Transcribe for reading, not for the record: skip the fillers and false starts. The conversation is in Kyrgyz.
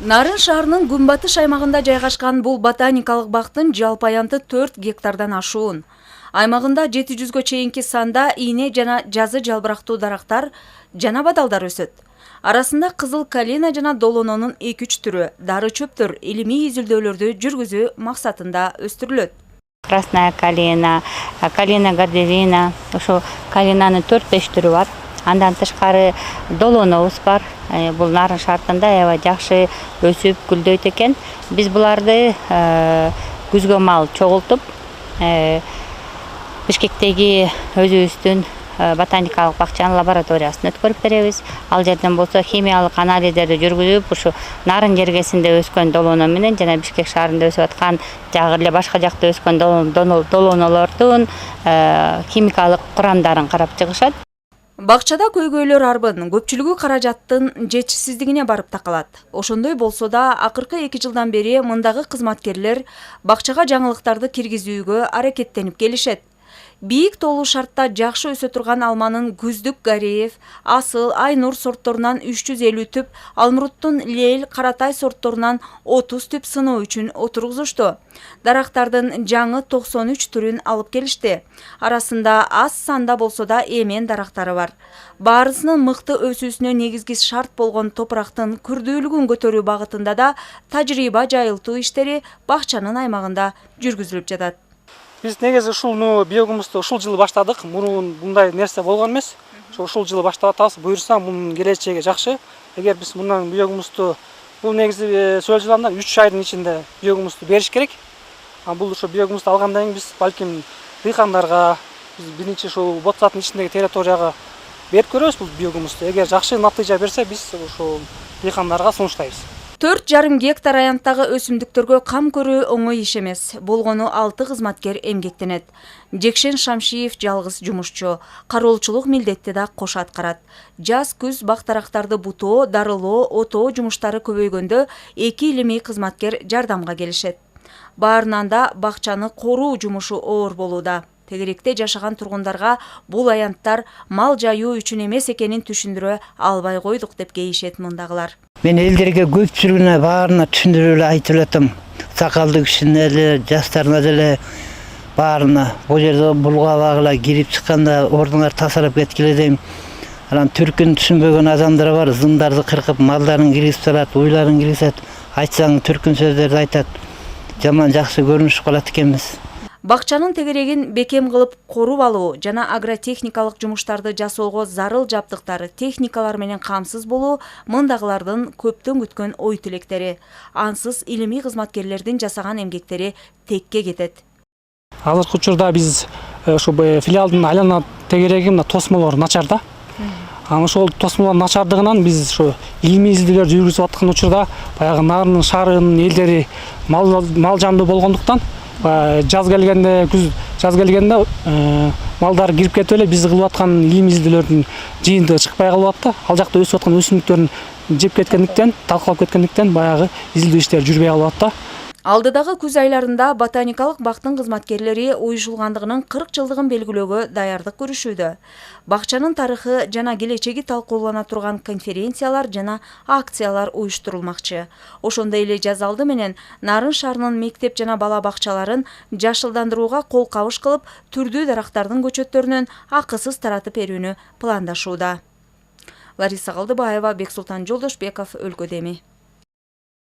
Нарын шаарынын күнбатыш аймагында жайгашкан бул ботаникалык бактын жалпы аянты 4 гектардан ашуун. Аймагында 700гө чейинки санда ийне жана жазы жалбырактуу дарактар жана бадалдар өсөт. Арасында кызыл калина жана долононун 2-3 түрү дары чөптөр илимий изилдөөлөрдү жүргүзүү максатында өстүрүлөт. Красная калина, калина гордевина, ошо калинанын 4-5 түрү бар. Андан тышкары долонобуз бар. Бул нарын шартында аябай жакшы өсүп гүлдөйт экен. Биз буларды күзгө мал чогултуп, Бишкектеги өзүбүздүн ботаникалык бакчанын лабораториясына өткөрүп беребиз. Ал жерден болсо химиялык анализдерди жүргүзүп, ушу нарын жергесинде өскөн долоно менен жана Бишкек шаарында өсүп аткан жагы эле башка жакта өскөн долонолордун химикалык курамдарын карап чыгышат. Бакчада көйгөйлөр арбын, көпчүлүгү каражаттын жетишсиздигине барып такалат. Ошондой болсо да, акыркы 2 жылдан бери мындагы кызматкерлер бакчага жаңылыктарды киргизүүгө аракеттенип келишет. Бийик тоолуу шартта жакшы өсө турган алманын күздүк Гореев, Асыл, Айнур сортторунан 350 түп, Алмуруттун Лейл, Каратай сортторунан 30 түп сыноо үчүн отургузушту. Дарактардын жаңы 93 түрүн алып келишти. Арасында аз санда болсо да эмен дарактары бар. Баарысынын мыкты өсүүсүнө негизги шарт болгон топурактын күрдүүлүгүн көтөрүү багытында да тажрыйба жайылтуу иштери бакчанын аймагында жүргүзүлүп жатат. Биз негизи ушул биогумусту ушул жылы баштадык. Мурун мындай нерсе болгон эмес. Ушул жылы баштап атабыз. Буюрса мунун келечеги жакшы. Эгер биз мындан биогумусту бул негизи сөөл жылында 3 айдын ичинде биогумусту бериш керек. Бул ошо биогумусту алгандан кийин биз балким дыйкандарга, биз биринчи ушул Ботсаттын ичиндеги территорияга берип көрөбүз бул биогумусту. Эгер жакшы натыйжа берсе, биз ушул дыйкандарга сунуштайбыз. 4,5 гектар аянттагы өсүмдүктөргө кам көрүү оңой иш эмес. Болгону 6 кызматкер эмгектенет. Жекшен Шамшиев жалгыз жумушчу, кароолчулук милдетти да кошо аткарат. Жаз-күз бактарактарды бутоо, дарылоо, отоо жумуштары көбөйгөндө 2 илимий кызматкер жардамга келишет. Баарынан да бакчаны коруу жумушу оор болууда. Тегеректе жашаган тургундарга бул аянттар мал жайуу үчүн эмес экенин түшүндүрө албай койдук деп кейишет мындагылар. Мен элдерге көпчүлүгүнө баарына түшүндүрүп эле айтып элем. Сакалдуу кишине эле, жаштарына деле баарына. Бул жерде булгабагыла кирип чыкканда ордуңар тасарап кеткиле дейм. Анан түркүн түшүнбөгөн адамдар бар, зымдарды кыркып, малдарын киргизип салат, уйларын киргизет. Айтсаң түркүн сөздөрдү айтат. Жаман жакшы көрүнүш кылат экенбиз. Бакчанын тегерегин бекем кылып коруп алуу жана агротехникалык жумуштарды жасоого зарыл жабдыктар, техникалар менен камсыз болуу мындагылардын көптөн күткөн ой тилектери. Ансыз илимий кызматкерлердин жасаган эмгектери текке кетет. Азыркы учурда биз ошо филиалдын айлана тегереги мына тосмолор начар да. Ошол тосмолор начардыгынан биз ошо илимий изилдөөлөр жүргүзүп аткан учурда баягы Нарын шаарынын элдери мал жандуу болгондуктан жаз келгенде, жаз келгенде малдар кирип кетип эле биз кылып аткан илимий изилдөөлөрдүн жыйынтыгы чыкпай калып атты. Ал жакта өсүп аткан өсүмдүктөрүн жеп кеткендиктен, талкалап кеткендиктен баягы изилдөө иштери жүрбөй калып атты. Алдыдагы күз айларында ботаникалык бактын кызматкерлери уюшулгандыгынын 40 жылдыгын белгилөөгө даярдык көрүшүүдө. Бакчанын тарыхы жана келечеги талкуулана турган конференциялар жана акциялар уюштурулмакчы. Ошондой эле жаз алды менен Нарын шаарынын мектеп жана бала бакчаларын жашылдандырууга кол кабыш кылып, түрдүү дарактардын көчөттөрүнөн акысыз таратып берүүнү пландашууда. Лариса Калдыбаева, Бексултан Жолдошбеков, Өлкөдеми.